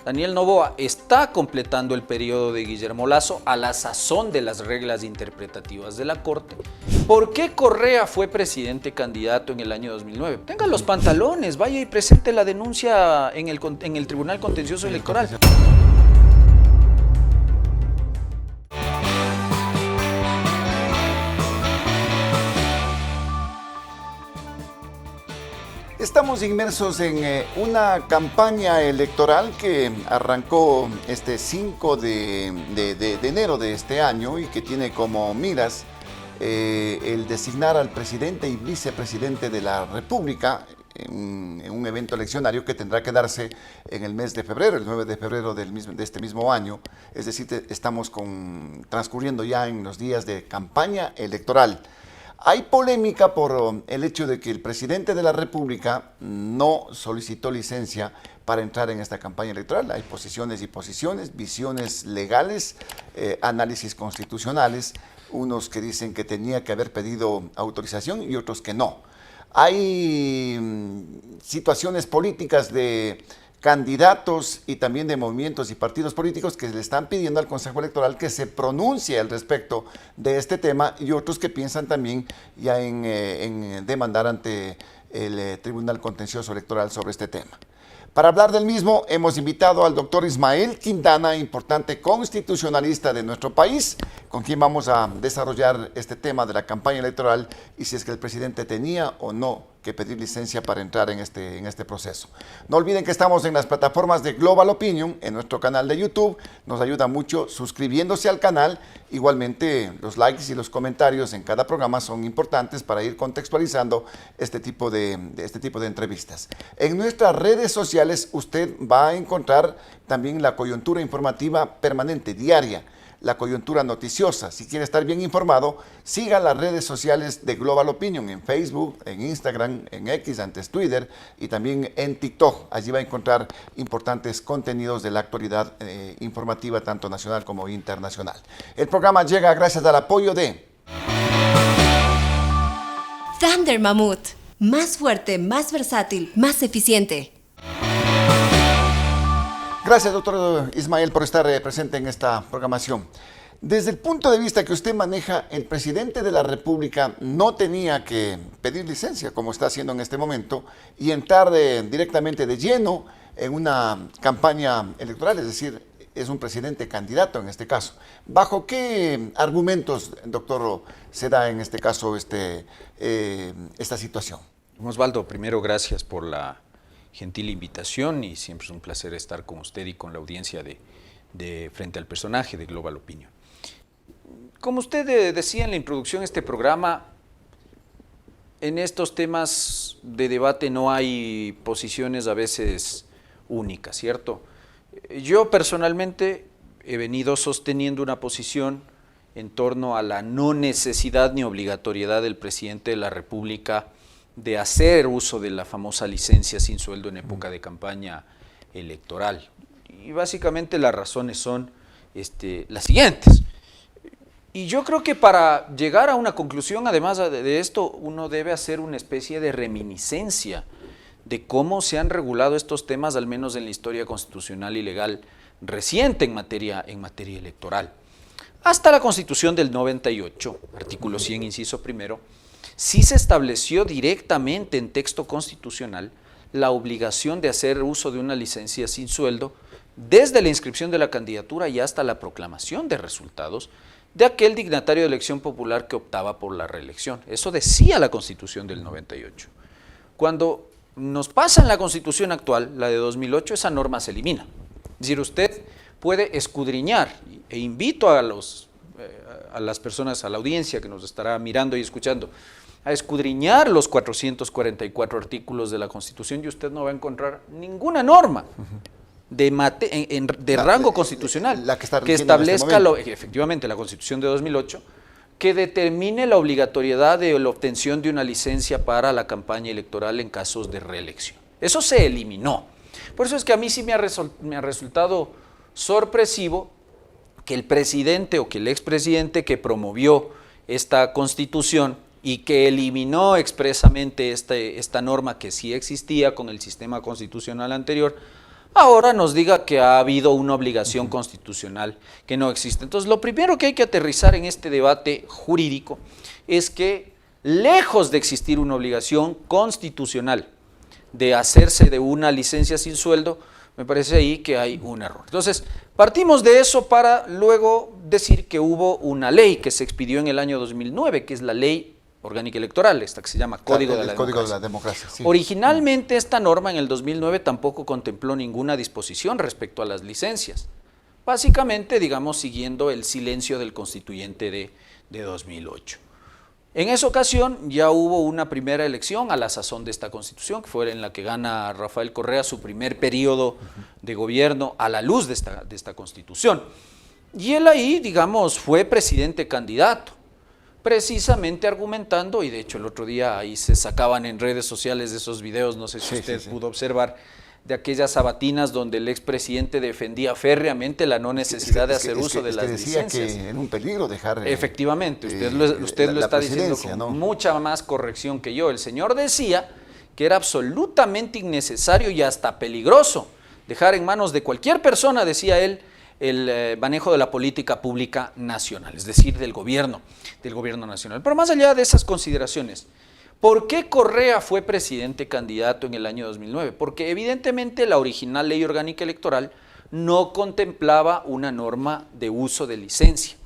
Daniel Noboa está completando el periodo de Guillermo Lasso a la sazón de las reglas interpretativas de la Corte. ¿Por qué Correa fue presidente candidato en el año 2009? Tenga los pantalones, vaya y presente la denuncia en el Tribunal Contencioso Electoral. Estamos inmersos en una campaña electoral que arrancó este 5 de enero de este año y que tiene como miras el designar al presidente y vicepresidente de la República en un evento eleccionario que tendrá que darse en el mes de febrero, el 9 de febrero de este mismo año. Es decir, estamos transcurriendo ya en los días de campaña electoral. Hay polémica por el hecho de que el presidente de la República no solicitó licencia para entrar en esta campaña electoral. Hay posiciones y posiciones, visiones legales, análisis constitucionales, unos que dicen que tenía que haber pedido autorización y otros que no. Hay situaciones políticas de candidatos y también de movimientos y partidos políticos que le están pidiendo al Consejo Electoral que se pronuncie al respecto de este tema y otros que piensan también ya en demandar ante el Tribunal Contencioso Electoral sobre este tema. Para hablar del mismo, hemos invitado al doctor Ismael Quintana, importante constitucionalista de nuestro país, con quien vamos a desarrollar este tema de la campaña electoral y si es que el presidente tenía o no que pedir licencia para entrar en este proceso. No olviden que estamos en las plataformas de Global Opinion, en nuestro canal de YouTube. Nos ayuda mucho suscribiéndose al canal. Igualmente, los likes y los comentarios en cada programa son importantes para ir contextualizando este tipo de entrevistas. En nuestras redes sociales usted va a encontrar también la coyuntura informativa permanente, diaria, la coyuntura noticiosa. Si quiere estar bien informado, siga las redes sociales de Global Opinion en Facebook, en Instagram, en X, antes Twitter y también en TikTok. Allí va a encontrar importantes contenidos de la actualidad informativa, tanto nacional como internacional. El programa llega gracias al apoyo de Thunder Mammoth. Más fuerte, más versátil, más eficiente. Gracias, doctor Ismael, por estar presente en esta programación. Desde el punto de vista que usted maneja, el presidente de la República no tenía que pedir licencia, como está haciendo en este momento, y entrar directamente de lleno en una campaña electoral, es decir, es un presidente candidato en este caso. ¿Bajo qué argumentos, doctor, se da en este caso esta situación? Osvaldo, primero gracias por la gentil invitación y siempre es un placer estar con usted y con la audiencia de Frente al Personaje de Global Opinion. Como usted decía en la introducción, este programa, en estos temas de debate no hay posiciones a veces únicas, ¿cierto? Yo personalmente he venido sosteniendo una posición en torno a la no necesidad ni obligatoriedad del presidente de la República de hacer uso de la famosa licencia sin sueldo en época de campaña electoral. Y básicamente las razones son las siguientes. Y yo creo que para llegar a una conclusión, además de esto, uno debe hacer una especie de reminiscencia de cómo se han regulado estos temas, al menos en la historia constitucional y legal reciente en materia electoral. Hasta la Constitución del 98, artículo 100, inciso primero, sí se estableció directamente en texto constitucional la obligación de hacer uso de una licencia sin sueldo desde la inscripción de la candidatura y hasta la proclamación de resultados de aquel dignatario de elección popular que optaba por la reelección. Eso decía la Constitución del 98. Cuando nos pasa en la Constitución actual, la de 2008, esa norma se elimina. Es decir, usted puede escudriñar, e invito a las personas, a la audiencia que nos estará mirando y escuchando, a escudriñar los 444 artículos de la Constitución y usted no va a encontrar ninguna norma de rango constitucional que establezca, efectivamente, la Constitución de 2008, que determine la obligatoriedad de la obtención de una licencia para la campaña electoral en casos de reelección. Eso se eliminó. Por eso es que a mí sí me ha resultado sorpresivo que el presidente o que el expresidente que promovió esta Constitución y que eliminó expresamente esta norma que sí existía con el sistema constitucional anterior, ahora nos diga que ha habido una obligación constitucional que no existe. Entonces, lo primero que hay que aterrizar en este debate jurídico es que, lejos de existir una obligación constitucional de hacerse de una licencia sin sueldo, me parece ahí que hay un error. Entonces, partimos de eso para luego decir que hubo una ley que se expidió en el año 2009, que es la Ley Orgánica Electoral, esta que se llama Código de la Democracia. Sí. Originalmente esta norma en el 2009 tampoco contempló ninguna disposición respecto a las licencias, básicamente, digamos, siguiendo el silencio del constituyente de 2008. En esa ocasión ya hubo una primera elección a la sazón de esta constitución, que fue en la que gana Rafael Correa su primer periodo de gobierno a la luz de esta constitución. Y él ahí, digamos, fue presidente candidato, precisamente argumentando, y de hecho el otro día ahí se sacaban en redes sociales de esos videos, no sé si usted pudo observar, de aquellas sabatinas donde el expresidente defendía férreamente la no necesidad de hacer uso de las licencias. Decía que era un peligro dejar... Efectivamente, usted lo está diciendo con mucha más corrección que yo. El señor decía que era absolutamente innecesario y hasta peligroso dejar en manos de cualquier persona, decía él, el manejo de la política pública nacional, es decir, del gobierno nacional. Pero más allá de esas consideraciones, ¿por qué Correa fue presidente candidato en el año 2009? Porque evidentemente la original Ley Orgánica Electoral no contemplaba una norma de uso de licencia.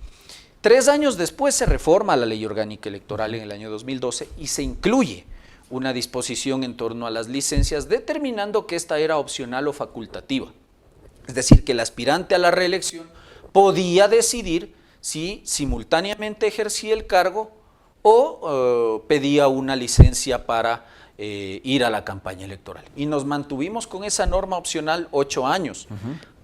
3 años después se reforma la Ley Orgánica Electoral en el año 2012 y se incluye una disposición en torno a las licencias, determinando que esta era opcional o facultativa. Es decir, que el aspirante a la reelección podía decidir si simultáneamente ejercía el cargo o pedía una licencia para ir a la campaña electoral. Y nos mantuvimos con esa norma opcional 8 años,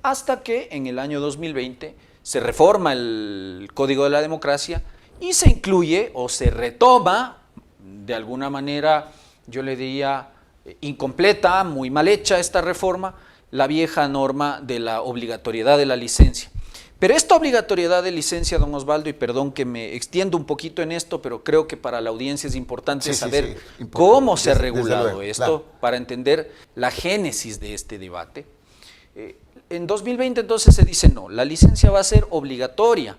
hasta que en el año 2020 se reforma el Código de la Democracia y se incluye o se retoma, de alguna manera, yo le diría incompleta, muy mal hecha esta reforma, la vieja norma de la obligatoriedad de la licencia. Pero esta obligatoriedad de licencia, don Osvaldo, y perdón que me extiendo un poquito en esto, pero creo que para la audiencia es importante saber cómo se ha regulado esto, para entender la génesis de este debate. En 2020 entonces se dice no, la licencia va a ser obligatoria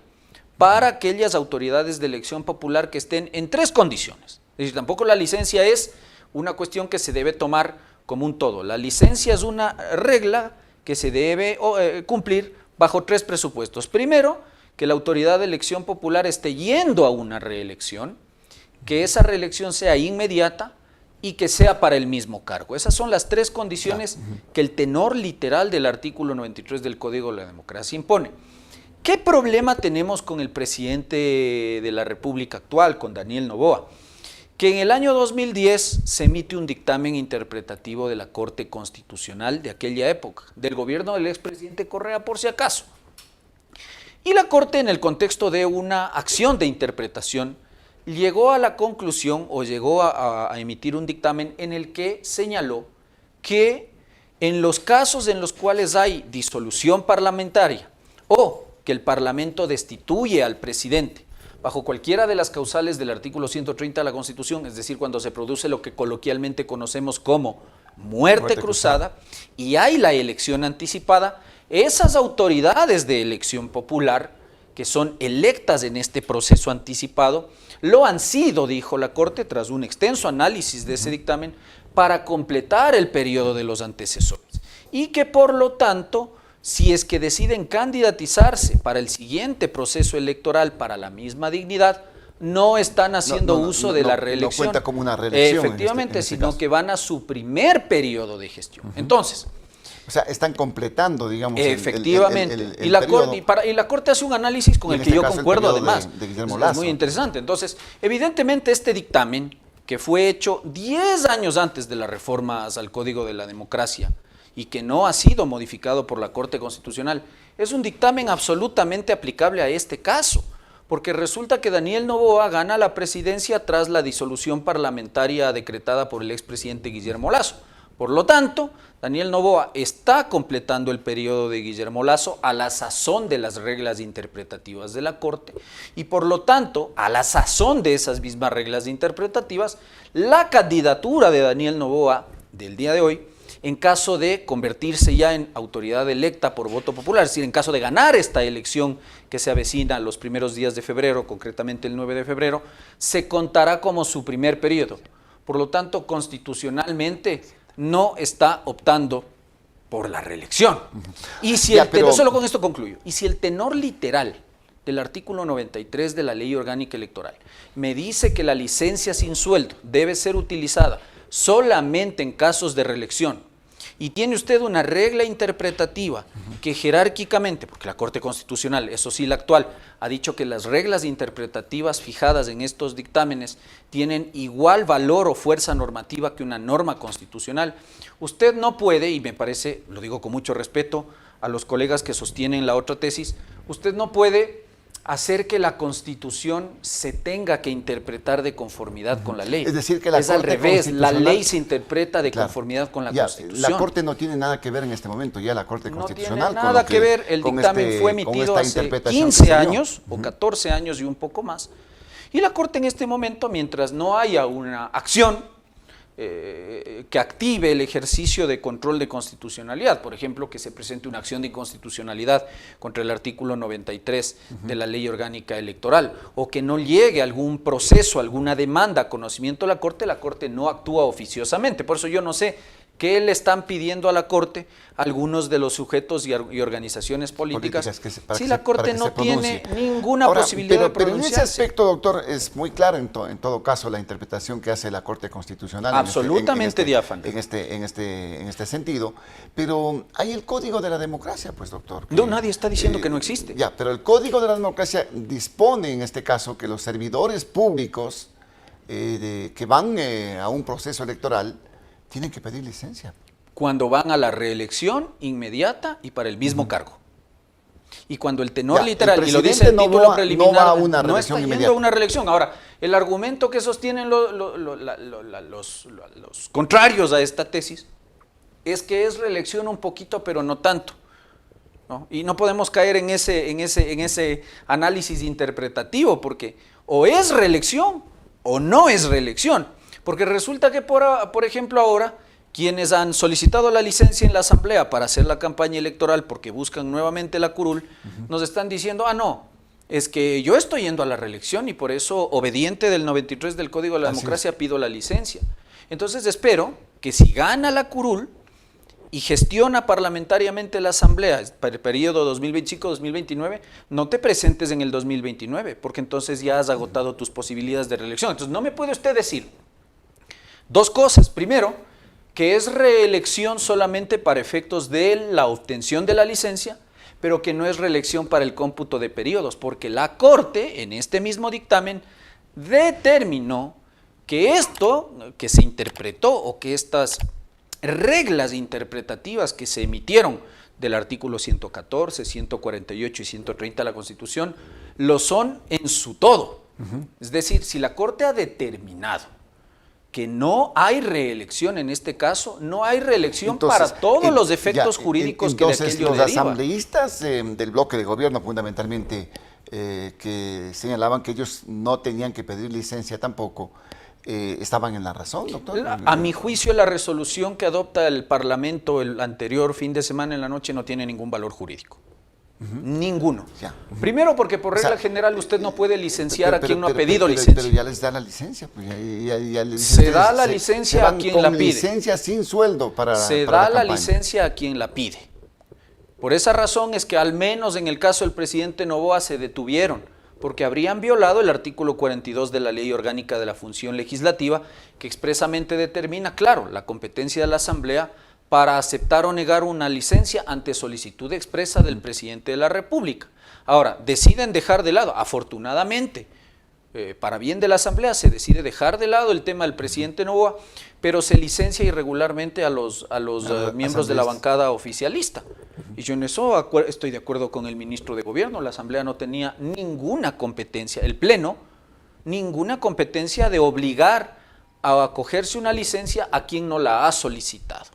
para aquellas autoridades de elección popular que estén en 3 condiciones. Es decir, tampoco la licencia es una cuestión que se debe tomar como un todo. La licencia es una regla que se debe cumplir bajo 3 presupuestos. Primero, que la autoridad de elección popular esté yendo a una reelección, que esa reelección sea inmediata y que sea para el mismo cargo. Esas son las 3 condiciones que el tenor literal del artículo 93 del Código de la Democracia impone. ¿Qué problema tenemos con el presidente de la República actual, con Daniel Noboa? Que en el año 2010 se emite un dictamen interpretativo de la Corte Constitucional de aquella época, del gobierno del expresidente Correa, por si acaso. Y la Corte, en el contexto de una acción de interpretación, llegó a la conclusión o llegó a emitir un dictamen en el que señaló que en los casos en los cuales hay disolución parlamentaria o que el Parlamento destituye al presidente bajo cualquiera de las causales del artículo 130 de la Constitución, es decir, cuando se produce lo que coloquialmente conocemos como muerte cruzada y hay la elección anticipada, esas autoridades de elección popular, que son electas en este proceso anticipado, lo han sido, dijo la Corte, tras un extenso análisis de ese dictamen, para completar el periodo de los antecesores. Y que por lo tanto, si es que deciden candidatizarse para el siguiente proceso electoral para la misma dignidad, no están haciendo uso de la reelección. No cuenta como una reelección. Efectivamente, sino que van a su primer periodo de gestión. Entonces, o sea, están completando, digamos, efectivamente. el y la periodo. Corte, y la Corte hace un análisis con el que yo concuerdo además. De Guillermo Es Lasso. muy interesante. Entonces, evidentemente este dictamen, que fue hecho 10 años antes de las reformas al Código de la Democracia y que no ha sido modificado por la Corte Constitucional, es un dictamen absolutamente aplicable a este caso, porque resulta que Daniel Noboa gana la presidencia tras la disolución parlamentaria decretada por el expresidente Guillermo Lasso. Por lo tanto, Daniel Noboa está completando el periodo de Guillermo Lasso a la sazón de las reglas interpretativas de la Corte y por lo tanto, a la sazón de esas mismas reglas interpretativas, la candidatura de Daniel Noboa del día de hoy en caso de convertirse ya en autoridad electa por voto popular, es decir, en caso de ganar esta elección que se avecina los primeros días de febrero, concretamente el 9 de febrero, se contará como su primer periodo. Por lo tanto, constitucionalmente no está optando por la reelección. Y si solo con esto concluyo, y si el tenor literal del artículo 93 de la Ley Orgánica Electoral me dice que la licencia sin sueldo debe ser utilizada solamente en casos de reelección, y tiene usted una regla interpretativa que jerárquicamente, porque la Corte Constitucional, eso sí la actual, ha dicho que las reglas interpretativas fijadas en estos dictámenes tienen igual valor o fuerza normativa que una norma constitucional, usted no puede, y me parece, lo digo con mucho respeto a los colegas que sostienen la otra tesis, usted no puede hacer que la Constitución se tenga que interpretar de conformidad con la ley. Es decir, que la Corte al revés, la ley se interpreta de conformidad con la Constitución. La Corte no tiene nada que ver en este momento, ya la Corte Constitucional. No tiene nada que ver, el dictamen fue emitido hace 15 años o 14 años y un poco más, y la Corte en este momento, mientras no haya una acción que active el ejercicio de control de constitucionalidad, por ejemplo, que se presente una acción de inconstitucionalidad contra el artículo 93 de la Ley Orgánica Electoral, o que no llegue algún proceso, alguna demanda a conocimiento de la Corte no actúa oficiosamente. Por eso yo no sé qué le están pidiendo a la Corte algunos de los sujetos y organizaciones políticas si la Corte no tiene ninguna posibilidad de pronunciarse. Pero en ese aspecto, doctor, es muy claro en todo caso la interpretación que hace la Corte Constitucional. Absolutamente diáfano. En este sentido. Pero hay el Código de la Democracia, pues, doctor. No, nadie está diciendo que no existe. Ya, pero el Código de la Democracia dispone en este caso que los servidores públicos que van a un proceso electoral tienen que pedir licencia. Cuando van a la reelección inmediata y para el mismo cargo. Y cuando el tenor literal, y lo dice el título preliminar, no va a una no está reelección yendo a una reelección. Ahora, el argumento que sostienen los contrarios a esta tesis es que es reelección un poquito, pero no tanto, ¿no? Y no podemos caer en ese análisis interpretativo, porque o es reelección o no es reelección. Porque resulta que, por ejemplo, ahora, quienes han solicitado la licencia en la Asamblea para hacer la campaña electoral porque buscan nuevamente la curul, nos están diciendo, no, es que yo estoy yendo a la reelección y por eso, obediente del 93 del Código de la Democracia, pido la licencia. Entonces espero que si gana la curul y gestiona parlamentariamente la Asamblea para el periodo 2025-2029, no te presentes en el 2029, porque entonces ya has agotado tus posibilidades de reelección. Entonces no me puede usted decir dos cosas. Primero, que es reelección solamente para efectos de la obtención de la licencia, pero que no es reelección para el cómputo de periodos, porque la Corte, en este mismo dictamen, determinó que esto que se interpretó, o que estas reglas interpretativas que se emitieron del artículo 114, 148 y 130 de la Constitución, lo son en su todo. Es decir, si la Corte ha determinado que no hay reelección en este caso, no hay reelección entonces, para todos los efectos jurídicos que de aquello deriva. Entonces, los asambleístas del bloque de gobierno, fundamentalmente, que señalaban que ellos no tenían que pedir licencia tampoco, estaban en la razón, doctor. A mi juicio, la resolución que adopta el Parlamento el anterior fin de semana en la noche no tiene ningún valor jurídico. Ninguno. Primero porque por regla general usted no puede licenciar a quien no ha pedido licencia. Pero ya les da la licencia. Pues se da la licencia a quien la pide. Licencia sin sueldo para Se da la licencia a quien la pide. Por esa razón es que al menos en el caso del presidente Noboa se detuvieron, porque habrían violado el artículo 42 de la Ley Orgánica de la Función Legislativa, que expresamente determina, claro, la competencia de la Asamblea para aceptar o negar una licencia ante solicitud expresa del presidente de la República. Ahora, deciden dejar de lado, afortunadamente, para bien de la Asamblea, se decide dejar de lado el tema del presidente Noboa, pero se licencia irregularmente a los miembros de la bancada oficialista. Y yo en eso estoy de acuerdo con el ministro de Gobierno. La Asamblea no tenía ninguna competencia, el Pleno, ninguna competencia de obligar a acogerse una licencia a quien no la ha solicitado.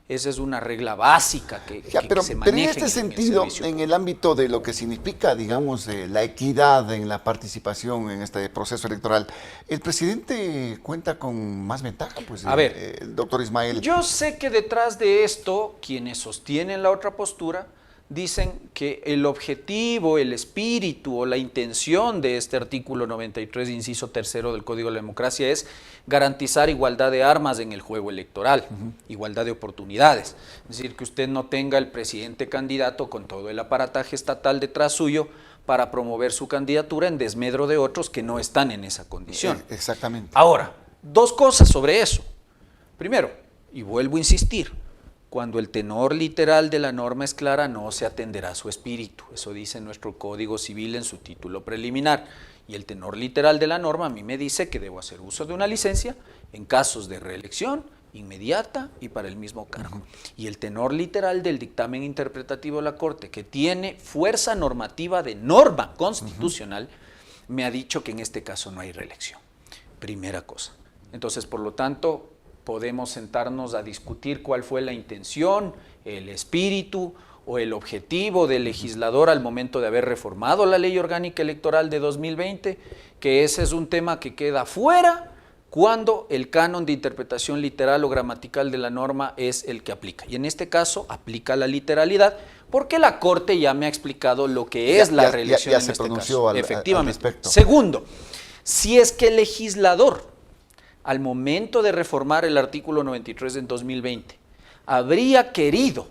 Esa es una regla básica que se maneja pero en este sentido, en el ámbito de lo que significa, digamos, la equidad en la participación en este proceso electoral, ¿el presidente cuenta con más ventaja? Pues, a ver, doctor Ismael. Yo sé que detrás de esto, quienes sostienen la otra postura, dicen que el objetivo, el espíritu o la intención de este artículo 93, inciso tercero del Código de la Democracia es garantizar igualdad de armas en el juego electoral, igualdad de oportunidades. Es decir, que usted no tenga el presidente candidato con todo el aparataje estatal detrás suyo para promover su candidatura en desmedro de otros que no están en esa condición. Exactamente. Ahora, dos cosas sobre eso. Primero, y vuelvo a insistir, cuando el tenor literal de la norma es clara, no se atenderá a su espíritu. Eso dice nuestro Código Civil en su título preliminar. Y el tenor literal de la norma a mí me dice que debo hacer uso de una licencia en casos de reelección inmediata y para el mismo cargo. Y el tenor literal del dictamen interpretativo de la Corte, que tiene fuerza normativa de norma constitucional, me ha dicho que en este caso no hay reelección. Primera cosa. Entonces, por lo tanto, podemos sentarnos a discutir cuál fue la intención, el espíritu o el objetivo del legislador al momento de haber reformado la Ley Orgánica Electoral de 2020, que ese es un tema que queda fuera cuando el canon de interpretación literal o gramatical de la norma es el que aplica. Y en este caso aplica la literalidad, porque la Corte ya me ha explicado lo que es la reelección ya en se este pronunció caso. al Efectivamente. respecto. Segundo, si es que el legislador, al momento de reformar el artículo 93 en 2020, habría querido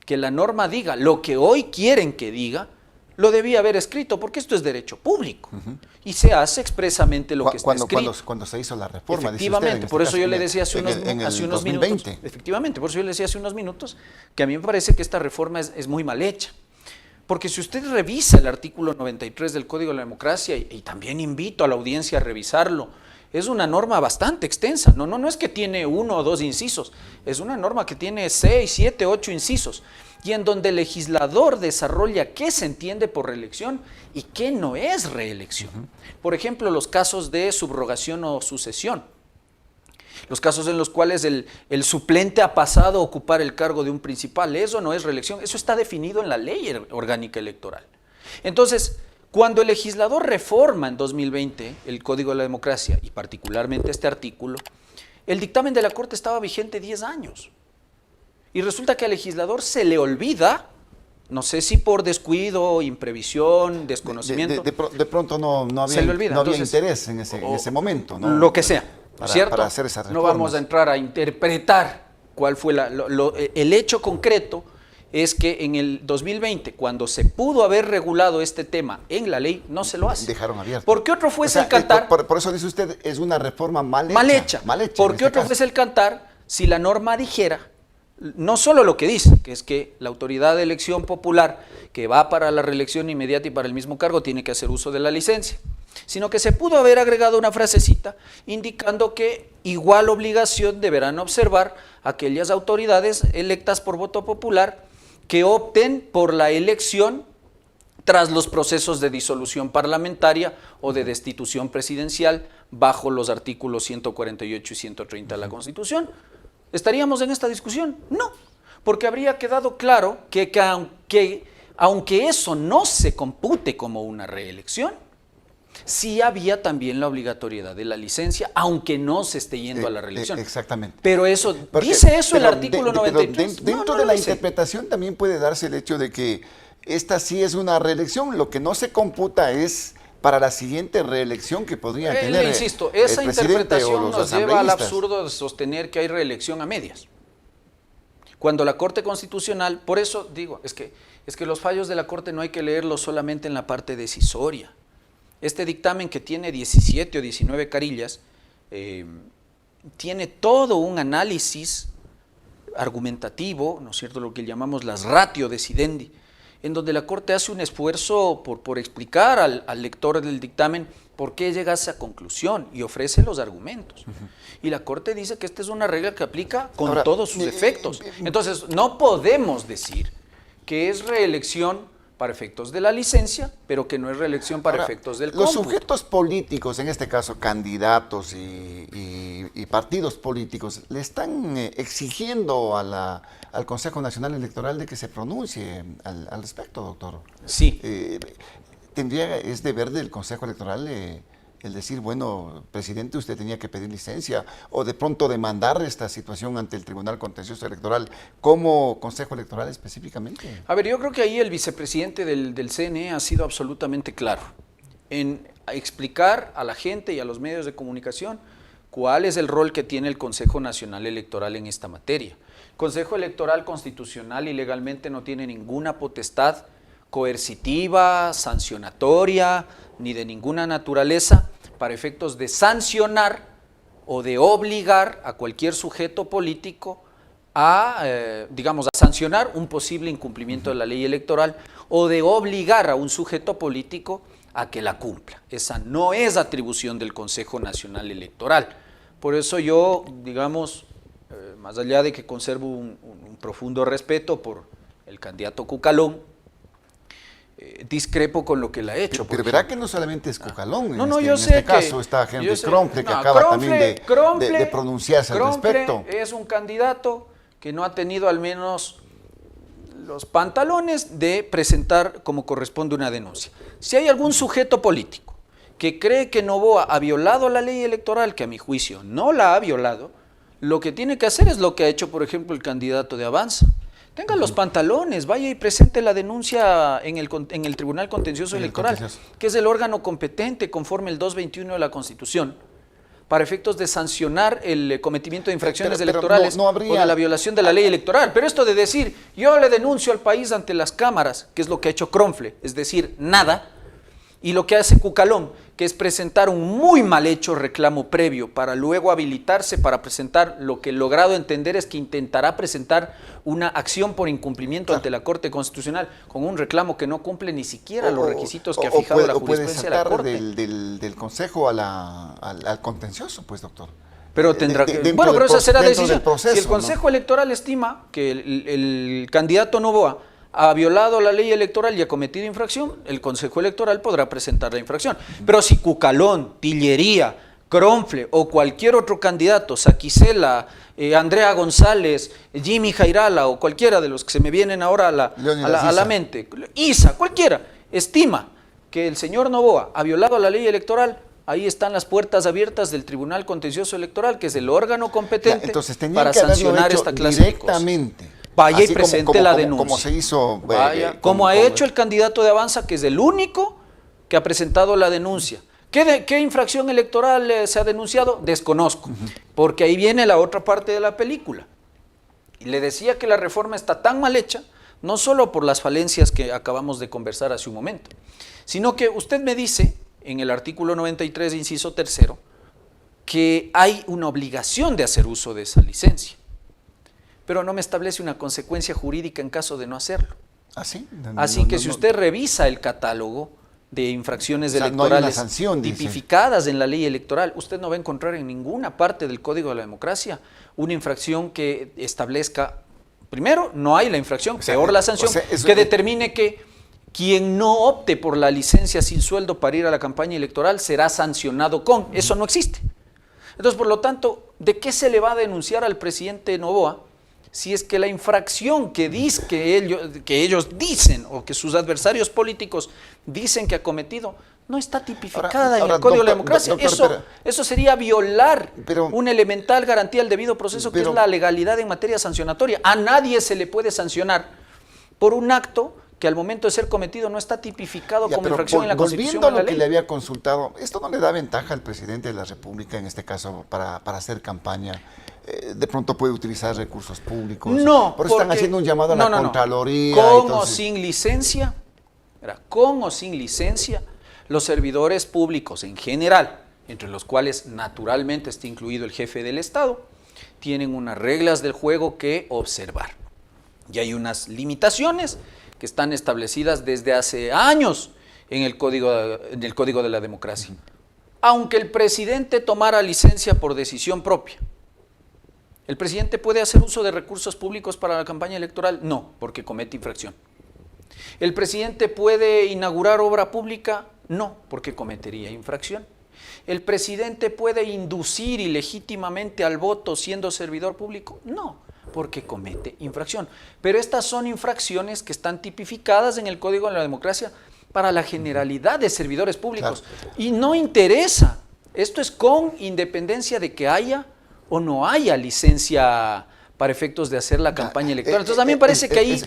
que la norma diga lo que hoy quieren que diga, lo debía haber escrito, porque esto es derecho público. Y se hace expresamente lo que está escrito. Cuando se hizo la reforma, efectivamente, dice usted, por eso yo le decía hace unos minutos, efectivamente, por eso yo le decía hace unos minutos, que a mí me parece que esta reforma es muy mal hecha. Porque si usted revisa el artículo 93 del Código de la Democracia, y también invito a la audiencia a revisarlo, es una norma bastante extensa, no es que tiene 1 o 2 incisos, es una norma que tiene 6, 7, 8 incisos, y en donde el legislador desarrolla qué se entiende por reelección y qué no es reelección. Por ejemplo, los casos de subrogación o sucesión, los casos en los cuales el suplente ha pasado a ocupar el cargo de un principal, eso no es reelección, eso está definido en la Ley Orgánica Electoral. Entonces, cuando el legislador reforma en 2020 el Código de la Democracia, y particularmente este artículo, el dictamen de la Corte estaba vigente 10 años. Y resulta que al legislador se le olvida, no sé si por descuido, imprevisión, desconocimiento. De pronto no había, había interés en ese momento, ¿no? Lo que sea, ¿cierto? Para hacer esas reformas. No vamos a entrar a interpretar cuál fue el hecho concreto. Es que en el 2020, cuando se pudo haber regulado este tema en la ley, no se lo hace. Dejaron abierto. ¿Por qué otro fuese el cantar? Por eso dice usted, es una reforma mal hecha. ¿Por qué otro fuese el cantar si la norma dijera, no solo lo que dice, que es que la autoridad de elección popular que va para la reelección inmediata y para el mismo cargo tiene que hacer uso de la licencia, sino que se pudo haber agregado una frasecita indicando que igual obligación deberán observar aquellas autoridades electas por voto popular que opten por la elección tras los procesos de disolución parlamentaria o de destitución presidencial bajo los artículos 148 y 130 de la Constitución. ¿Estaríamos en esta discusión? No, porque habría quedado claro que aunque eso no se compute como una reelección, sí había también la obligatoriedad de la licencia, aunque no se esté yendo a la reelección. Exactamente. Pero eso, ¿dice eso el artículo 93? Dentro de la interpretación también puede darse el hecho de que esta sí es una reelección, lo que no se computa es para la siguiente reelección que podría tener. Insisto, esa interpretación nos lleva al absurdo de sostener que hay reelección a medias. Cuando la Corte Constitucional, por eso digo, es que los fallos de la Corte no hay que leerlos solamente en la parte decisoria. Este dictamen, que tiene 17 o 19 carillas, tiene todo un análisis argumentativo, ¿no es cierto?, lo que llamamos las ratio decidendi, en donde la Corte hace un esfuerzo por explicar al lector del dictamen por qué llega a esa conclusión y ofrece los argumentos. Y la Corte dice que esta es una regla que aplica con todos sus efectos. Entonces, no podemos decir que es reelección para efectos de la licencia, pero que no es reelección para efectos del los cómputo. sujetos políticos, en este caso candidatos y partidos políticos, le están exigiendo al Consejo Nacional Electoral de que se pronuncie al respecto, doctor. Sí. Es deber del Consejo Electoral el decir, bueno, presidente, usted tenía que pedir licencia, o de pronto demandar esta situación ante el Tribunal Contencioso Electoral como Consejo Electoral específicamente. A ver, yo creo que ahí el vicepresidente del CNE ha sido absolutamente claro en explicar a la gente y a los medios de comunicación cuál es el rol que tiene el Consejo Nacional Electoral en esta materia. El Consejo Electoral constitucional y legalmente no tiene ninguna potestad coercitiva, sancionatoria, ni de ninguna naturaleza para efectos de sancionar o de obligar a cualquier sujeto político a, digamos, a sancionar un posible incumplimiento de la ley electoral o de obligar a un sujeto político a que la cumpla. Esa no es atribución del Consejo Nacional Electoral. Por eso yo, digamos, más allá de que conservo un profundo respeto por el candidato Cucalón, discrepo con lo que él ha hecho. Pero verá que no solamente es Cucalón, yo sé este caso está Henry Kromfle, que acaba también de pronunciarse al respecto. Es un candidato que no ha tenido al menos los pantalones de presentar como corresponde una denuncia. Si hay algún sujeto político que cree que Noboa ha violado la ley electoral, que a mi juicio no la ha violado, lo que tiene que hacer es lo que ha hecho, por ejemplo, el candidato de Avanza. Tenga los pantalones, vaya y presente la denuncia en el Tribunal Contencioso Electoral, que es el órgano competente conforme el 221 de la Constitución, para efectos de sancionar el cometimiento de infracciones electorales o de la violación de la ley electoral. Pero esto de decir, yo le denuncio al país ante las cámaras, que es lo que ha hecho Kromfle, es decir, nada, y lo que hace Cucalón, que es presentar un muy mal hecho reclamo previo para luego habilitarse para presentar, lo que he logrado entender es que intentará presentar una acción por incumplimiento ante la Corte Constitucional con un reclamo que no cumple ni siquiera los requisitos que ha fijado la jurisprudencia de la Corte. Del Consejo al contencioso, pues, doctor. Pero tendrá que... Bueno, pero esa será decisión. Si el Consejo Electoral estima que el candidato Noboa ha violado la ley electoral y ha cometido infracción, el Consejo Electoral podrá presentar la infracción. Pero si Cucalón, Tillería, Kromfle o cualquier otro candidato, Saquicela, Andrea González, Jimmy Jairala o cualquiera de los que se me vienen ahora a la mente, Isa, cualquiera, estima que el señor Noboa ha violado la ley electoral, ahí están las puertas abiertas del Tribunal Contencioso Electoral, que es el órgano competente para sancionar esta clase de cosas. Vaya y presente la denuncia. Como se hizo. Como ha hecho el candidato de Avanza, que es el único que ha presentado la denuncia. ¿Qué infracción electoral se ha denunciado? Desconozco, porque ahí viene la otra parte de la película. Y le decía que la reforma está tan mal hecha, no solo por las falencias que acabamos de conversar hace un momento, sino que usted me dice, en el artículo 93, inciso 3, que hay una obligación de hacer uso de esa licencia, pero no me establece una consecuencia jurídica en caso de no hacerlo. ¿Así? Así que si usted revisa el catálogo de infracciones electorales tipificadas en la ley electoral, usted no va a encontrar en ninguna parte del Código de la Democracia una infracción que establezca, primero, no hay la infracción, peor la sanción, que determine que quien no opte por la licencia sin sueldo para ir a la campaña electoral será sancionado con. Eso no existe. Entonces, por lo tanto, ¿de qué se le va a denunciar al presidente Noboa si es que la infracción que ellos dicen o que sus adversarios políticos dicen que ha cometido no está tipificada en el Código de la Democracia? Eso sería violar una elemental garantía del debido proceso, que es la legalidad en materia sancionatoria. A nadie se le puede sancionar por un acto que al momento de ser cometido no está tipificado como infracción en la Constitución. Volviendo a lo que le había consultado, ¿esto no le da ventaja al presidente de la República, en este caso, para hacer campaña? De pronto puede utilizar recursos públicos. No, por eso están haciendo un llamado a la Contraloría. Con o sin licencia, los servidores públicos en general, entre los cuales naturalmente está incluido el jefe del Estado, tienen unas reglas del juego que observar. Y hay unas limitaciones que están establecidas desde hace años en el Código de la Democracia. Aunque el presidente tomara licencia por decisión propia, ¿el presidente puede hacer uso de recursos públicos para la campaña electoral? No, porque comete infracción. ¿El presidente puede inaugurar obra pública? No, porque cometería infracción. ¿El presidente puede inducir ilegítimamente al voto siendo servidor público? No, porque comete infracción. Pero estas son infracciones que están tipificadas en el Código de la Democracia para la generalidad de servidores públicos. Claro. Y no interesa. Esto es con independencia de que haya o no haya licencia para efectos de hacer la campaña electoral. Entonces a mí me parece que ahí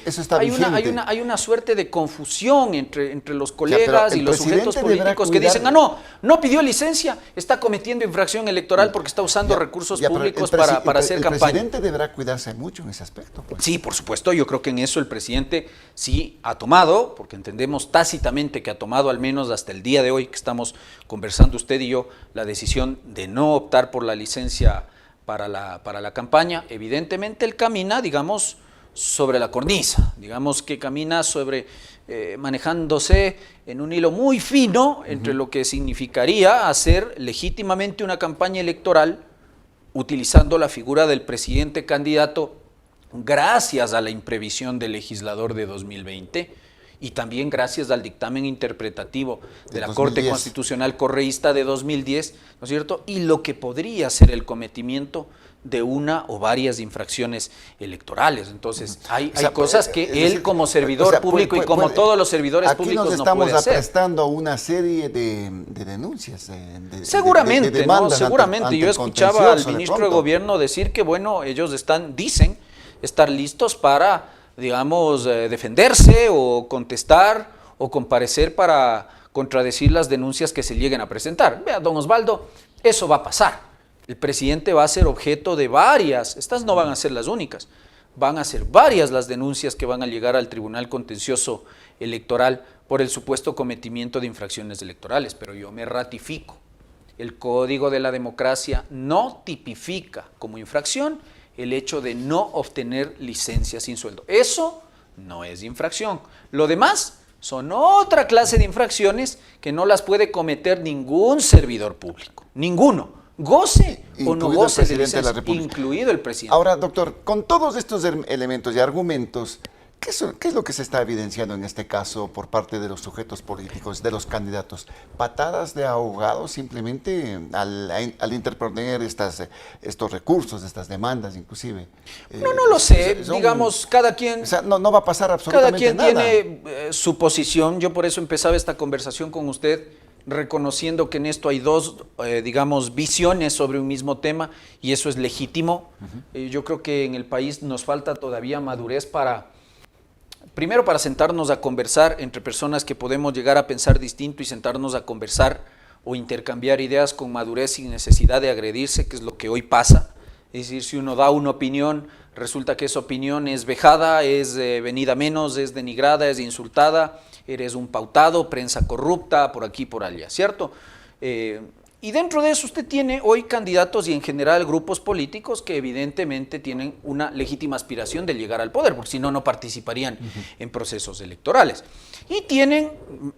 hay una suerte de confusión entre los colegas y los sujetos políticos que dicen, no pidió licencia, está cometiendo infracción electoral porque está usando recursos públicos para hacer campaña. El presidente deberá cuidarse mucho en ese aspecto. Pues. Sí, por supuesto, yo creo que en eso el presidente sí ha tomado, porque entendemos tácitamente que ha tomado al menos hasta el día de hoy que estamos conversando usted y yo, la decisión de no optar por la licencia para la campaña. Evidentemente él camina, digamos, sobre la cornisa, digamos que camina manejándose en un hilo muy fino entre lo que significaría hacer legítimamente una campaña electoral utilizando la figura del presidente candidato gracias a la imprevisión del legislador de 2020 y también gracias al dictamen interpretativo de la Corte Constitucional Correísta de 2010, ¿no es cierto? Y lo que podría ser el cometimiento de una o varias infracciones electorales. Entonces, hay cosas que él como servidor público y como todos los servidores públicos no puede hacer. Aquí nos estamos aprestando a una serie de denuncias. Seguramente, de demandas, ¿no? Seguramente. Yo escuchaba al ministro de Gobierno decir que, bueno, ellos dicen estar listos para, digamos, defenderse o contestar o comparecer para contradecir las denuncias que se lleguen a presentar. Vea, don Osvaldo, eso va a pasar. El presidente va a ser objeto de varias, estas no van a ser las únicas, van a ser varias las denuncias que van a llegar al Tribunal Contencioso Electoral por el supuesto cometimiento de infracciones electorales, pero yo me ratifico. El Código de la Democracia no tipifica como infracción el hecho de no obtener licencia sin sueldo. Eso no es infracción. Lo demás son otra clase de infracciones que no las puede cometer ningún servidor público, ninguno. Goce o no goce de licencia, incluido el presidente. Ahora, doctor, con todos estos elementos y argumentos, ¿qué es lo que se está evidenciando en este caso por parte de los sujetos políticos, de los candidatos? ¿Patadas de ahogado simplemente al interponer estos recursos, estas demandas inclusive? No lo sé, digamos, cada quien... O sea, no va a pasar absolutamente nada. Cada quien tiene su posición, yo por eso empezaba esta conversación con usted, reconociendo que en esto hay dos, digamos, visiones sobre un mismo tema y eso es legítimo. Yo creo que en el país nos falta todavía madurez primero para sentarnos a conversar entre personas que podemos llegar a pensar distinto y sentarnos a conversar o intercambiar ideas con madurez sin necesidad de agredirse, que es lo que hoy pasa. Es decir, si uno da una opinión, resulta que esa opinión es vejada, es venida menos, es denigrada, es insultada, eres un pautado, prensa corrupta, por aquí, por allá, ¿cierto? Y dentro de eso usted tiene hoy candidatos y en general grupos políticos que evidentemente tienen una legítima aspiración de llegar al poder, porque si no, no participarían en procesos electorales. Y tienen,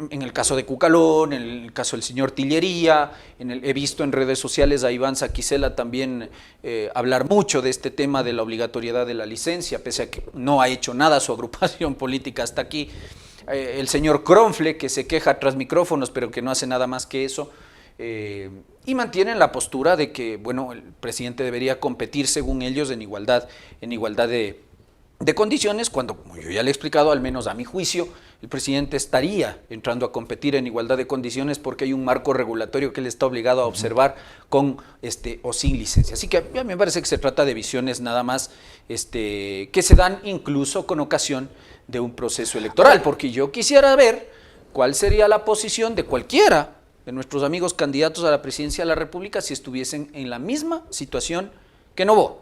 en el caso de Cucalón, en el caso del señor Tillería, he visto en redes sociales a Iván Saquicela también hablar mucho de este tema de la obligatoriedad de la licencia, pese a que no ha hecho nada su agrupación política hasta aquí. El señor Kronfle, que se queja tras micrófonos, pero que no hace nada más que eso, y mantienen la postura de que, bueno, el presidente debería competir según ellos en igualdad de condiciones, cuando, como yo ya le he explicado, al menos a mi juicio, el presidente estaría entrando a competir en igualdad de condiciones porque hay un marco regulatorio que él está obligado a observar con o sin licencia. Así que a mí me parece que se trata de visiones nada más que se dan incluso con ocasión de un proceso electoral, porque yo quisiera ver cuál sería la posición de cualquiera de nuestros amigos candidatos a la presidencia de la República si estuviesen en la misma situación que Novoa.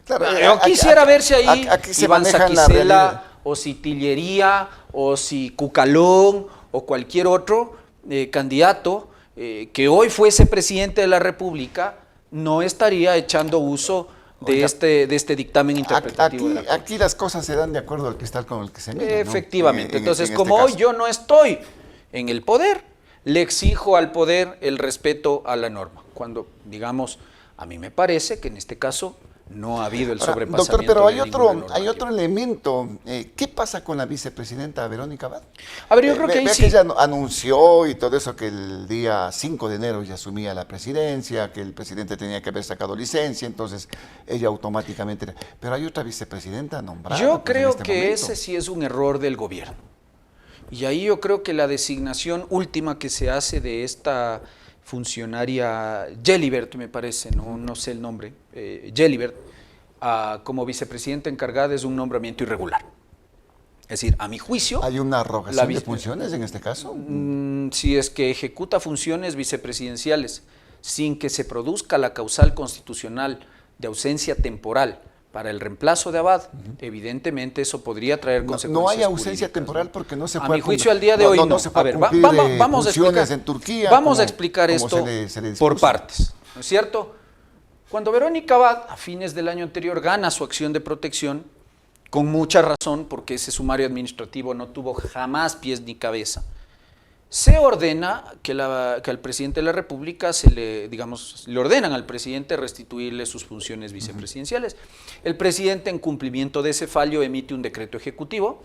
Claro, yo quisiera ver si ahí Iván Saquicela o si Tillería o si Cucalón o cualquier otro candidato que hoy fuese presidente de la República no estaría echando uso de este dictamen interpretativo. Aquí las cosas se dan de acuerdo al cristal con el que se mide, efectivamente. ¿No? Entonces, como hoy yo no estoy en el poder, le exijo al poder el respeto a la norma. Cuando, digamos, a mí me parece que en este caso No ha habido el Ahora, sobrepasamiento. doctor, pero de ninguna normativa. hay otro elemento. ¿Qué pasa con la vicepresidenta Verónica Abad? A ver, yo creo que ahí Vea sí. que ella anunció y todo eso que el día 5 de enero ya asumía la presidencia, que el presidente tenía que haber sacado licencia, entonces ella automáticamente... Pero hay otra vicepresidenta nombrada. Yo pues, en creo este que momento. ese sí es un error del gobierno. Y ahí yo creo que la designación última que se hace de esta funcionaria Gelibert, me parece, no sé el nombre, Gelibert, como vicepresidenta encargada es un nombramiento irregular. Es decir, a mi juicio... ¿Hay una arrogación de funciones en este caso? Si es que ejecuta funciones vicepresidenciales sin que se produzca la causal constitucional de ausencia temporal para el reemplazo de Abad, evidentemente eso podría traer consecuencias No hay ausencia jurídicas, temporal ¿no? porque no se A fue mi juicio al día de hoy no. se fue A ver, cumplir, vamos a funciones explicar, en Turquía. vamos a como- explicar como esto se le por dispuso. partes, ¿no es cierto? Cuando Verónica Abad, a fines del año anterior, gana su acción de protección, con mucha razón, porque ese sumario administrativo no tuvo jamás pies ni cabeza, se ordena que al presidente de la República le ordenan al presidente restituirle sus funciones vicepresidenciales. El presidente, en cumplimiento de ese fallo, emite un decreto ejecutivo,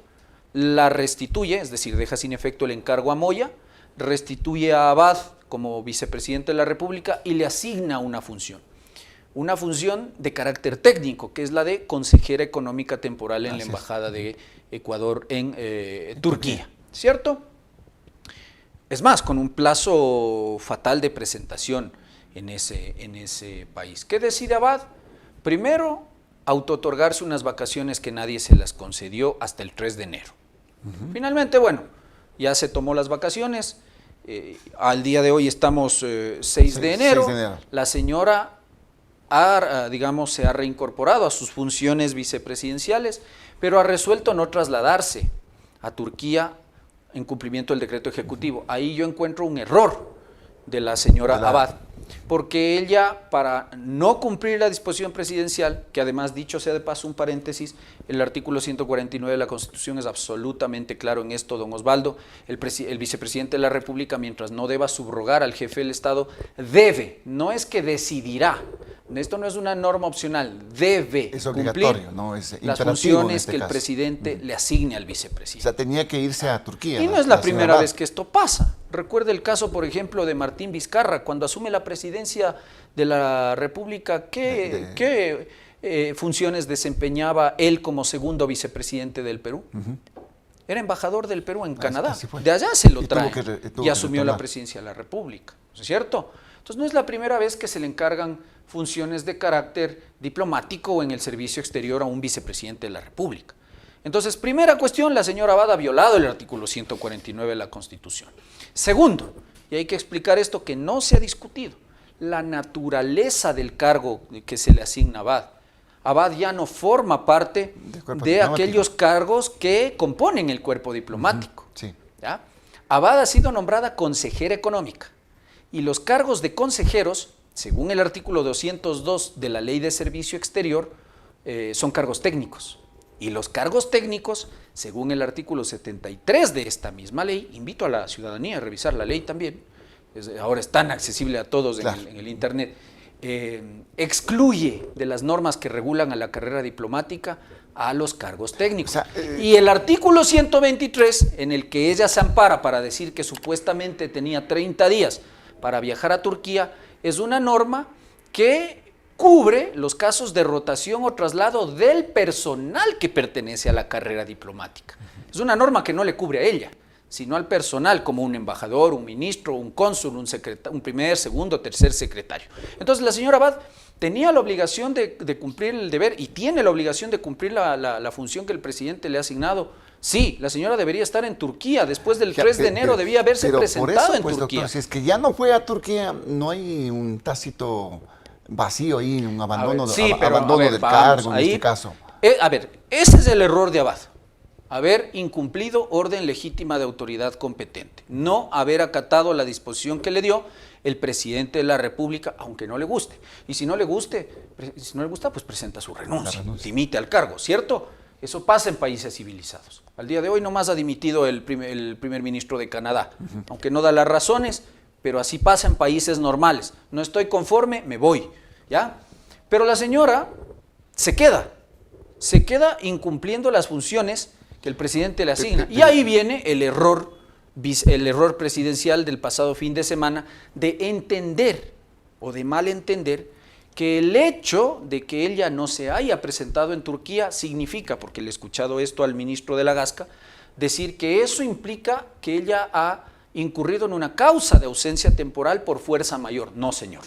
la restituye, es decir, deja sin efecto el encargo a Moya, restituye a Abad como vicepresidente de la República y le asigna una función de carácter técnico, que es la de consejera económica temporal en la Embajada de Ecuador en Turquía, ¿cierto? Es más, con un plazo fatal de presentación en ese país. ¿Qué decide Abad? Primero, auto-otorgarse unas vacaciones que nadie se las concedió hasta el 3 de enero. Finalmente, bueno, ya se tomó las vacaciones. Al día de hoy estamos 6 de enero. 6 de enero. La señora se ha reincorporado a sus funciones vicepresidenciales, pero ha resuelto no trasladarse a Turquía en cumplimiento del decreto ejecutivo. Ahí yo encuentro un error de la señora Abad, porque ella, para no cumplir la disposición presidencial, que además, dicho sea de paso, un paréntesis, el artículo 149 de la Constitución es absolutamente claro en esto, don Osvaldo, el vicepresidente de la República, mientras no deba subrogar al jefe del Estado, debe, no es que decidirá, esto no es una norma opcional, debe Es cumplir obligatorio, ¿no? Es las imperativo funciones en este que el caso. presidente le asigne al O vicepresidente. sea, tenía que irse a Turquía. Y no es la señora primera Abad. vez que esto pasa. Recuerde el caso, por ejemplo, de Martín Vizcarra, cuando asume la presidencia de la República, ¿qué funciones desempeñaba él como segundo vicepresidente del Perú? Era embajador del Perú en Canadá. Así fue. De allá se lo Y tuvo trae tuvo y que asumió la retornar. presidencia de la República, ¿no es cierto? Entonces no es la primera vez que se le encargan funciones de carácter diplomático o en el servicio exterior a un vicepresidente de la República. Entonces, primera cuestión, la señora Abad ha violado el artículo 149 de la Constitución. Segundo, y hay que explicar esto que no se ha discutido, la naturaleza del cargo que se le asigna a Abad. Abad ya no forma parte cuerpo de diplomático. aquellos cargos que componen el cuerpo diplomático. Sí. ¿Ya? Abad ha sido nombrada consejera económica y los cargos de consejeros, según el artículo 202 de la Ley de Servicio Exterior, son cargos técnicos. Y los cargos técnicos, según el artículo 73 de esta misma ley, invito a la ciudadanía a revisar la ley también, ahora es tan accesible a todos Claro. en el Internet, excluye de las normas que regulan a la carrera diplomática a los cargos técnicos. O sea, Y el artículo 123, en el que ella se ampara para decir que supuestamente tenía 30 días para viajar a Turquía, es una norma que cubre los casos de rotación o traslado del personal que pertenece a la carrera diplomática. Es una norma que no le cubre a ella, sino al personal, como un embajador, un ministro, un cónsul, un primer, segundo, tercer secretario. Entonces la señora Abad tenía la obligación de cumplir el deber y tiene la obligación de cumplir la función que el presidente le ha asignado. Sí, la señora debería estar en Turquía, después del 3 de enero debía haberse pero presentado por eso, en pues, Turquía. Doctor, si es que ya no fue a Turquía, no hay un tácito vacío ahí, un abandono, A ver, sí, pero, abandono a ver, del vamos, cargo en ahí, este caso. A ver, ese es el error de Abad. Haber incumplido orden legítima de autoridad competente. No haber acatado la disposición que le dio el presidente de la República, aunque no le guste. Y si no le gusta, pues presenta su renuncia, dimite al cargo, ¿cierto? Eso pasa en países civilizados. Al día de hoy nomás ha dimitido el primer ministro de Canadá, aunque no da las razones, pero así pasa en países normales. No estoy conforme, me voy, ¿ya? Pero la señora se queda incumpliendo las funciones que el presidente le asigna. Y ahí viene el error presidencial del pasado fin de semana de entender o de malentender que el hecho de que ella no se haya presentado en Turquía significa, porque le he escuchado esto al ministro de la Gasca, decir que eso implica que ella ha incurrido en una causa de ausencia temporal por fuerza mayor. No, señor.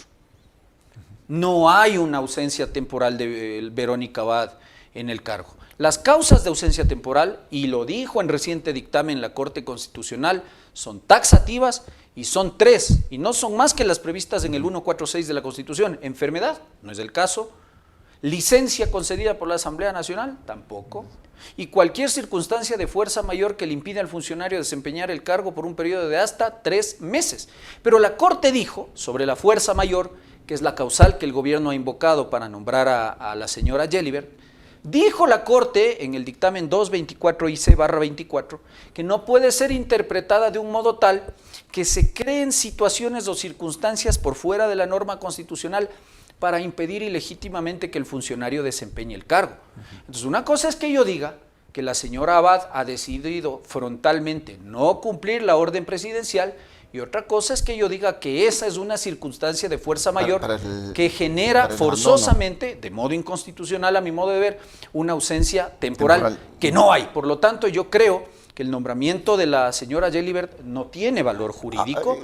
No hay una ausencia temporal de Verónica Abad en el cargo. Las causas de ausencia temporal, y lo dijo en reciente dictamen la Corte Constitucional, son taxativas y son 3, y no son más que las previstas en el 146 de la Constitución. Enfermedad, no es el caso. Licencia concedida por la Asamblea Nacional, tampoco. Y cualquier circunstancia de fuerza mayor que le impida al funcionario desempeñar el cargo por un periodo de hasta 3 meses. Pero la Corte dijo sobre la fuerza mayor, que es la causal que el gobierno ha invocado para nombrar a la señora Gelibert, dijo la Corte en el dictamen 224-IC/24 que no puede ser interpretada de un modo tal que se creen situaciones o circunstancias por fuera de la norma constitucional para impedir ilegítimamente que el funcionario desempeñe el cargo. Entonces, una cosa es que yo diga que la señora Abad ha decidido frontalmente no cumplir la orden presidencial, y otra cosa es que yo diga que esa es una circunstancia de fuerza mayor que genera forzosamente, de modo inconstitucional a mi modo de ver, una ausencia temporal que no hay. Por lo tanto, yo creo que el nombramiento de la señora Gelibert no tiene valor jurídico.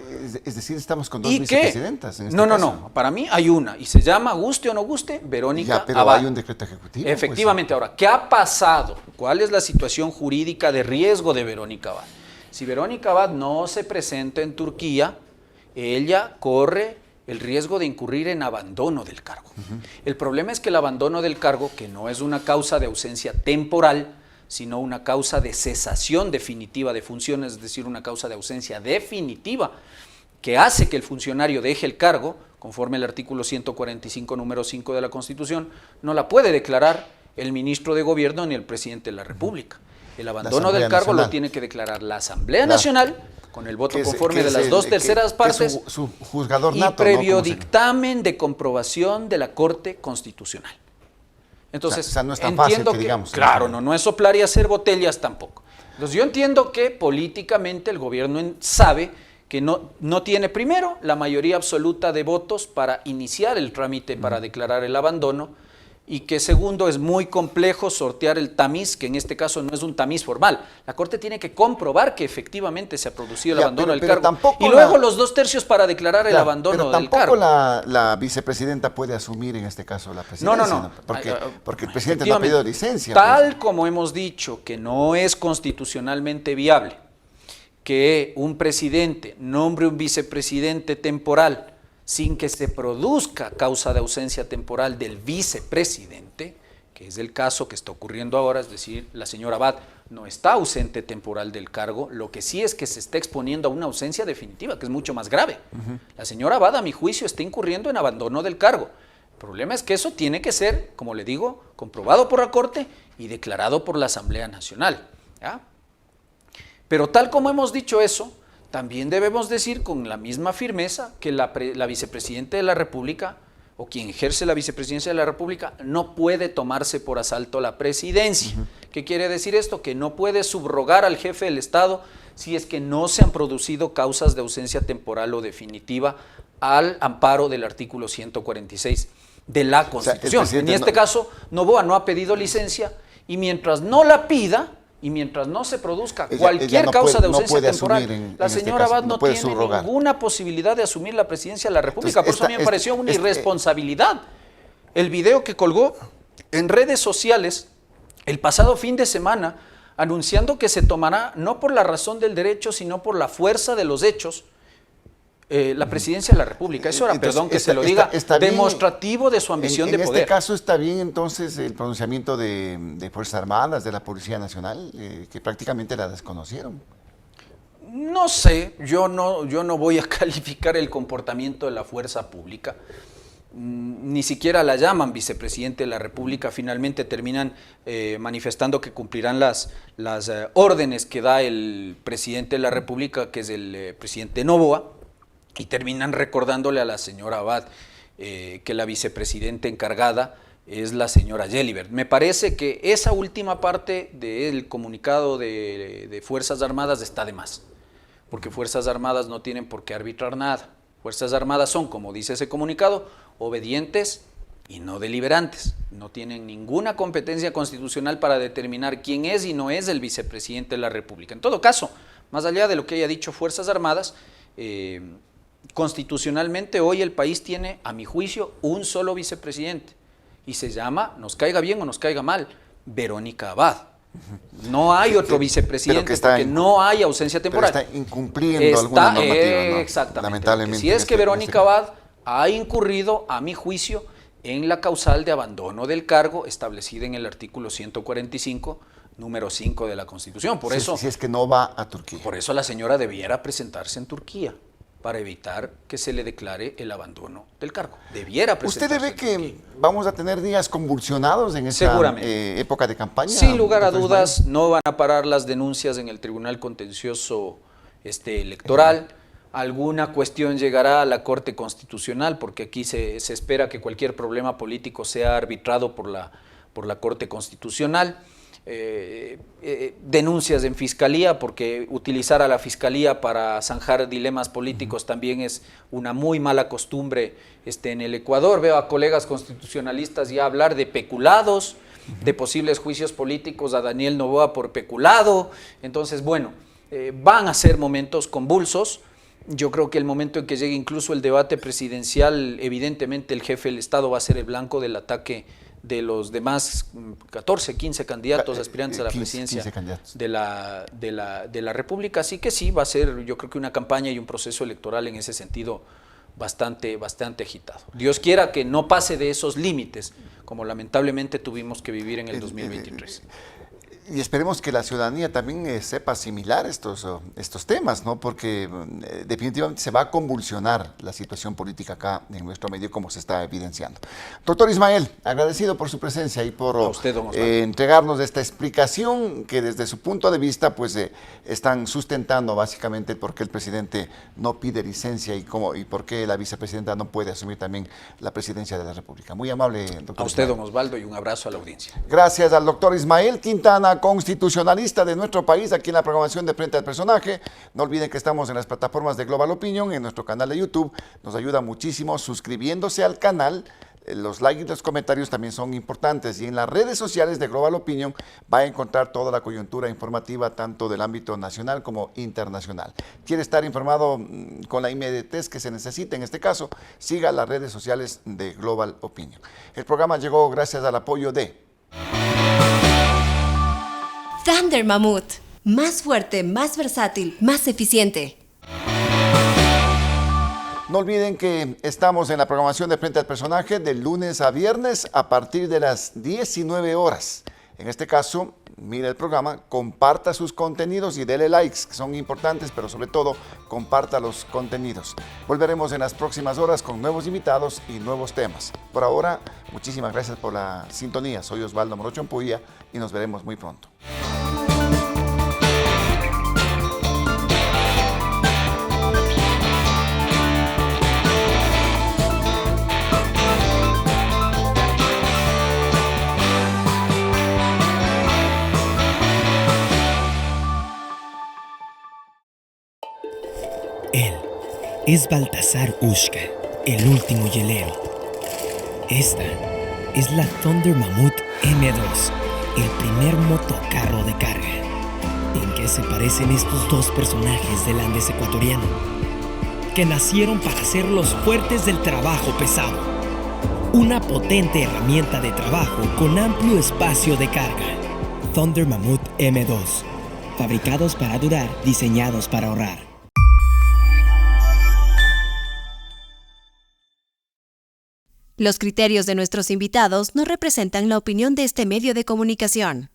Es decir, estamos con 2 vicepresidentas en este caso. No, para mí hay una, y se llama, guste o no guste, Verónica pero Abad. Hay un decreto ejecutivo. Efectivamente. Ahora, ¿qué ha pasado? ¿Cuál es la situación jurídica de riesgo de Verónica Abad? Si Verónica Abad no se presenta en Turquía, ella corre el riesgo de incurrir en abandono del cargo. El problema es que el abandono del cargo, que no es una causa de ausencia temporal, sino una causa de cesación definitiva de funciones, es decir, una causa de ausencia definitiva, que hace que el funcionario deje el cargo, conforme al artículo 145, número 5 de la Constitución, no la puede declarar el ministro de Gobierno ni el presidente de la República. El abandono del cargo lo tiene que declarar la Asamblea Nacional, con el voto conforme de las 2/3 partes, su juzgador y nato, previo dictamen de comprobación de la Corte Constitucional. Entonces, o sea, no es tan fácil que digamos. Claro, no es soplar y hacer botellas tampoco. Entonces, yo entiendo que políticamente el gobierno sabe que no tiene, primero, la mayoría absoluta de votos para iniciar el trámite para declarar el abandono, y que segundo, es muy complejo sortear el tamiz, que en este caso no es un tamiz formal. La Corte tiene que comprobar que efectivamente se ha producido el abandono del cargo. Y luego los 2/3 para declarar el abandono del cargo. Pero tampoco la vicepresidenta puede asumir en este caso la presidencia. No. Porque el presidente no ha pedido licencia. Tal como hemos dicho que no es constitucionalmente viable que un presidente nombre un vicepresidente temporal sin que se produzca causa de ausencia temporal del vicepresidente, que es el caso que está ocurriendo ahora, es decir, la señora Abad no está ausente temporal del cargo, lo que sí es que se está exponiendo a una ausencia definitiva, que es mucho más grave. La señora Abad, a mi juicio, está incurriendo en abandono del cargo. El problema es que eso tiene que ser, como le digo, comprobado por la Corte y declarado por la Asamblea Nacional, ¿ya? Pero tal como hemos dicho eso, también debemos decir con la misma firmeza que la vicepresidenta de la República, o quien ejerce la vicepresidencia de la República, no puede tomarse por asalto la presidencia. ¿Qué quiere decir esto? Que no puede subrogar al jefe del Estado si es que no se han producido causas de ausencia temporal o definitiva al amparo del artículo 146 de la Constitución. O sea, en este caso, Noboa no ha pedido licencia, y mientras no la pida, y mientras no se produzca cualquier causa de ausencia temporal, la señora Abad no tiene ninguna posibilidad de asumir la presidencia de la República. Por eso a mí me pareció una irresponsabilidad el video que colgó en redes sociales el pasado fin de semana, anunciando que se tomará, no por la razón del derecho, sino por la fuerza de los hechos, la presidencia de la República. Eso era, entonces, perdón que se lo diga, demostrativo de su ambición de poder. En este caso está bien entonces el pronunciamiento de Fuerzas Armadas, de la Policía Nacional, que prácticamente la desconocieron. No sé, yo no voy a calificar el comportamiento de la fuerza pública. Ni siquiera la llaman vicepresidente de la República, finalmente terminan manifestando que cumplirán las órdenes que da el presidente de la República, que es el presidente Noboa, y terminan recordándole a la señora Abad que la vicepresidenta encargada es la señora Gelibert. Me parece que esa última parte del comunicado de Fuerzas Armadas está de más, porque Fuerzas Armadas no tienen por qué arbitrar nada. Fuerzas Armadas son, como dice ese comunicado, obedientes y no deliberantes. No tienen ninguna competencia constitucional para determinar quién es y no es el vicepresidente de la República. En todo caso, más allá de lo que haya dicho Fuerzas Armadas, constitucionalmente hoy el país tiene, a mi juicio, un solo vicepresidente y se llama, nos caiga bien o nos caiga mal, Verónica Abad. No hay otro vicepresidente porque no hay ausencia temporal. Pero está incumpliendo alguna normativa, ¿no? Exactamente. Lamentablemente. Si es que Verónica Abad ha incurrido, a mi juicio, en la causal de abandono del cargo establecida en el artículo 145, número 5 de la Constitución. Por eso, si es que no va a Turquía. Por eso la señora debiera presentarse en Turquía, para evitar que se le declare el abandono del cargo. Debiera presentarse. ¿Usted ve que vamos a tener días convulsionados en esta época de campaña? Sin lugar a dudas, no van a parar las denuncias en el Tribunal Contencioso Electoral. Alguna cuestión llegará a la Corte Constitucional, porque aquí se espera que cualquier problema político sea arbitrado por la Corte Constitucional. Denuncias en fiscalía, porque utilizar a la fiscalía para zanjar dilemas políticos también es una muy mala costumbre en el Ecuador. Veo a colegas constitucionalistas ya hablar de peculados, de posibles juicios políticos a Daniel Noboa por peculado. Entonces, bueno, van a ser momentos convulsos. Yo creo que el momento en que llegue incluso el debate presidencial, evidentemente el jefe del Estado va a ser el blanco del ataque de los demás 14, 15 candidatos aspirantes a la presidencia de la República. Así que sí, va a ser, yo creo que una campaña y un proceso electoral en ese sentido bastante agitado. Dios quiera que no pase de esos límites, como lamentablemente tuvimos que vivir en el 2023. Y esperemos que la ciudadanía también sepa asimilar estos temas, ¿no? Porque definitivamente se va a convulsionar la situación política acá en nuestro medio, como se está evidenciando. Doctor Ismael, agradecido por su presencia y por entregarnos esta explicación que desde su punto de vista pues están sustentando básicamente por qué el presidente no pide licencia y por qué la vicepresidenta no puede asumir también la presidencia de la República. Muy amable, doctor. A usted, Ismael. don Osvaldo, y un abrazo a la audiencia. Gracias al doctor Ismael Quintana, constitucionalista de nuestro país, aquí en la programación de Frente al Personaje. No olviden que estamos en las plataformas de Global Opinion, en nuestro canal de YouTube. Nos ayuda muchísimo suscribiéndose al canal. Los likes y los comentarios también son importantes. Y en las redes sociales de Global Opinion va a encontrar toda la coyuntura informativa, tanto del ámbito nacional como internacional. ¿Quiere estar informado con la inmediatez que se necesita? En este caso, siga las redes sociales de Global Opinion. El programa llegó gracias al apoyo de Thunder Mammoth. Más fuerte, más versátil, más eficiente. No olviden que estamos en la programación de Frente al Personaje de lunes a viernes a partir de las 19 horas. En este caso, mire el programa, comparta sus contenidos y dele likes, que son importantes, pero sobre todo, comparta los contenidos. Volveremos en las próximas horas con nuevos invitados y nuevos temas. Por ahora, muchísimas gracias por la sintonía. Soy Osvaldo Morocho Ampuya y nos veremos muy pronto. Él es Baltasar Ushka, el último hielero. Esta es la Thunder Mammoth M2, el primer motocarro de carga. ¿En qué se parecen estos dos personajes del Andes ecuatoriano? Que nacieron para ser los fuertes del trabajo pesado. Una potente herramienta de trabajo con amplio espacio de carga. Thunder Mammoth M2. Fabricados para durar, diseñados para ahorrar. Los criterios de nuestros invitados no representan la opinión de este medio de comunicación.